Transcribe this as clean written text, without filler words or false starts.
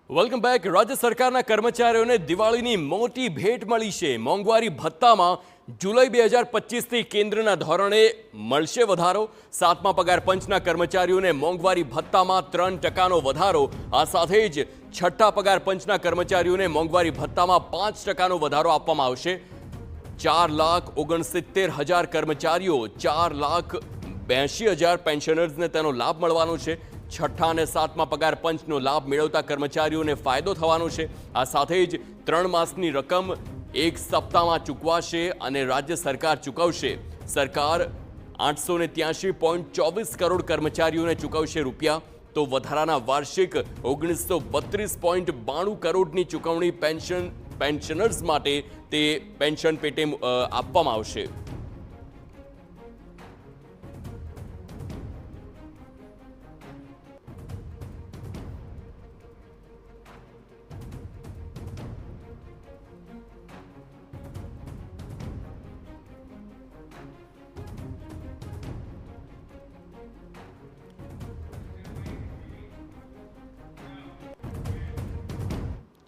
Welcome back. રાજ્ય સરકારના કર્મચારીઓને દિવાળીની મોટી ભેટ મળી છે। મોંઘવારી ભથ્થામાં જુલાઈ 2025થી કેન્દ્રના ધોરણે મળશે વધારો। સાતમા પગાર પંચના કર્મચારીઓને મોંઘવારી ભથ્થામાં 3%નો વધારો। આ સાથે જ છઠ્ઠા પગાર પંચના કર્મચારીઓને મોંઘવારી ભથ્થામાં 5%નો વધારો આપવામાં આવશે। 4,69,000 કર્મચારીઓ, 4,82,000 પેન્શનર્સને તેનો લાભ મળવાનો છે। છઠ્ઠા અને સાતમા પગાર પંચનો લાભ મેળવતા કર્મચારીઓને ફાયદો થવાનો છે। આ સાથે જ 3 માસની રકમ એક સપ્તાહમાં ચૂકવાશે અને રાજ્ય સરકાર ચૂકવશે। સરકાર 883.24 કરોડ કર્મચારીઓને ચૂકવશે રૂપિયા, તો વધારાના વાર્ષિક 1932.92 કરોડની ચૂકવણી પેન્શનર્સ માટે તે પેન્શન પેટે આપવામાં આવશે।